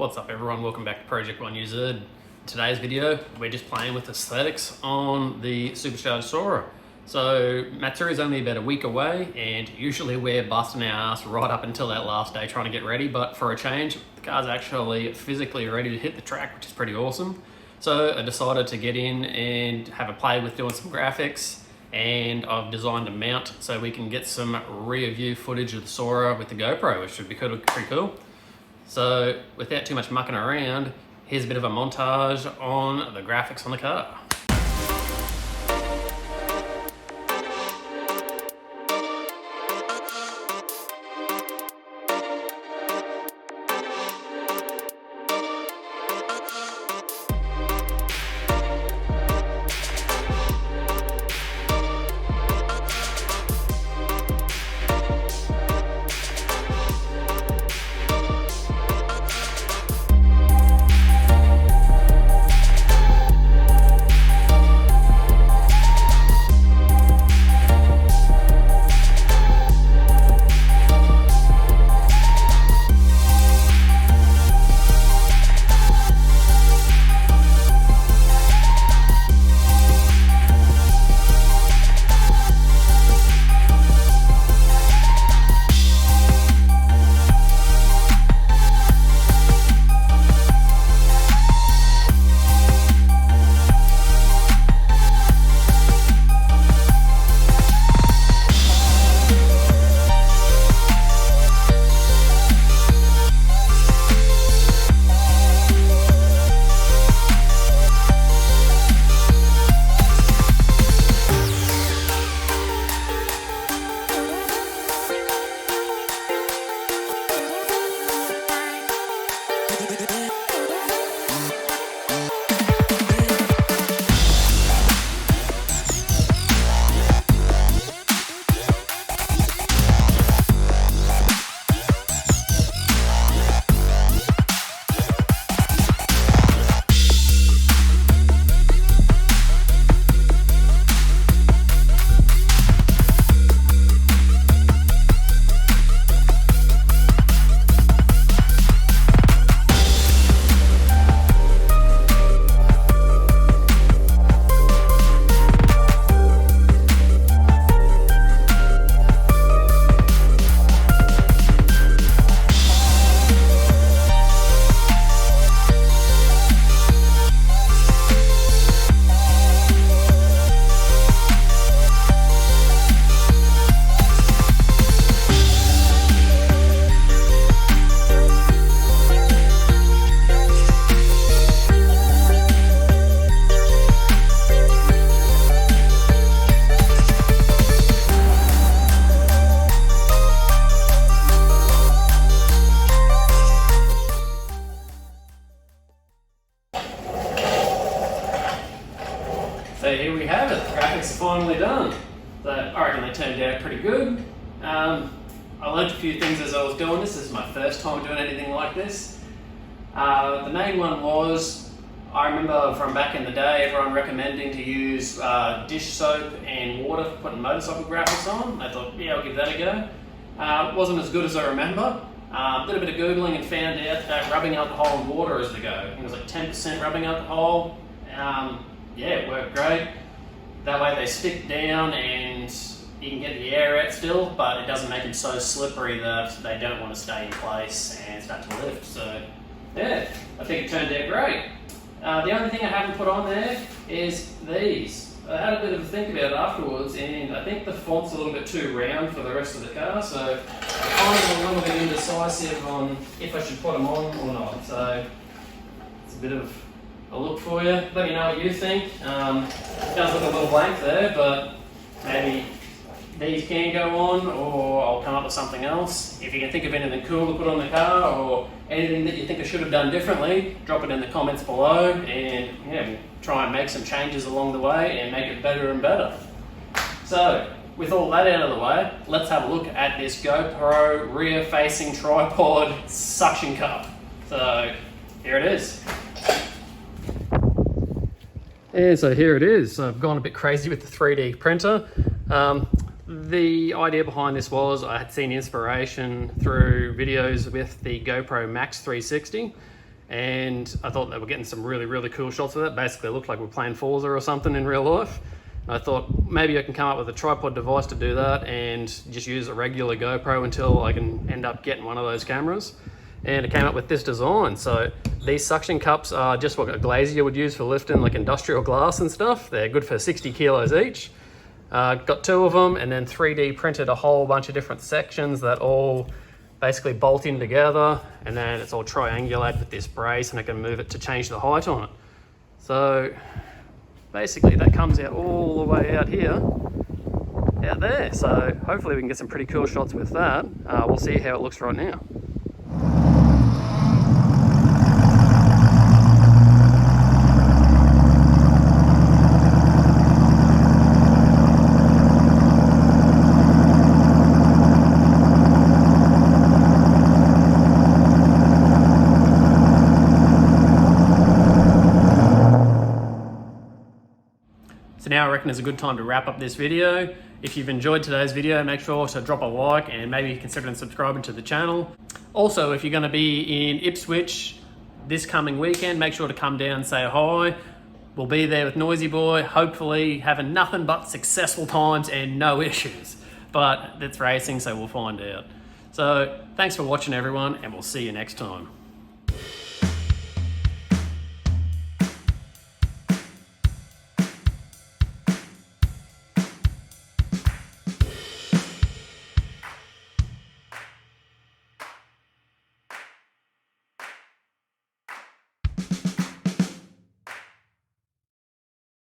What's up everyone, welcome back to Project 1UZ. Today's video, we're just playing with aesthetics on the supercharged Sora. So Matsuri is only about a week away and usually we're busting our ass right up until that last day trying to get ready, but for a change, the car's actually physically ready to hit the track, which is pretty awesome. So I decided to get in and have a play with doing some graphics, and I've designed a mount so we can get some rear view footage of the Sora with the GoPro, which should be pretty cool. So without too much mucking around, here's a bit of a montage on the graphics on the car. So here we have it, the graphics are finally done. So I reckon they turned out pretty good. I learned a few things as I was doing this. This is my first time doing anything like this. The main one was, I remember from back in the day, everyone recommending to use dish soap and water for putting motorcycle graphics on. I thought, yeah, I'll give that a go. It wasn't as good as I remember. A little bit of Googling and found out that rubbing alcohol and water is the go. I think it was like 10% rubbing alcohol. Yeah, it worked great. That way they stick down and you can get the air out still, but it doesn't make them so slippery that they don't want to stay in place and start to lift. So yeah, I think it turned out great. The only thing I haven't put on there is these. I had a bit of a think about it afterwards, and I think the font's a little bit too round for the rest of the car, so I'm kind of a little bit indecisive on if I should put them on or not. So it's a bit of a look for you. Let me know what you think. It does look a little blank there, but maybe these can go on, or I'll come up with something else. If you can think of anything cool to put on the car, or anything that you think I should have done differently, drop it in the comments below, and yeah, we'll try and make some changes along the way and make it better and better. So, with all that out of the way, let's have a look at this GoPro rear-facing tripod suction cup. So, here it is. Yeah, so here it is. I've gone a bit crazy with the 3D printer. The idea behind this was I had seen inspiration through videos with the GoPro Max 360, and I thought they were getting some really, really cool shots of that. Basically, it looked like we're playing Forza or something in real life. And I thought maybe I can come up with a tripod device to do that and just use a regular GoPro until I can end up getting one of those cameras. And it came up with this design. So these suction cups are just what a glazier would use for lifting like industrial glass and stuff. They're good for 60 kilos each. Got 2 of them, and then 3D printed a whole bunch of different sections that all basically bolt in together, and then it's all triangulated with this brace, and I can move it to change the height on it. So basically that comes out all the way out here, out there. So hopefully we can get some pretty cool shots with that. We'll see how it looks right now. So now I reckon is a good time to wrap up this video. If you've enjoyed today's video, make sure to drop a like and maybe consider subscribing to the channel. Also, if you're going to be in Ipswich this coming weekend, make sure to come down and say hi. We'll be there with Noisy Boy, hopefully having nothing but successful times and no issues. But it's racing, so we'll find out. So thanks for watching everyone, and we'll see you next time.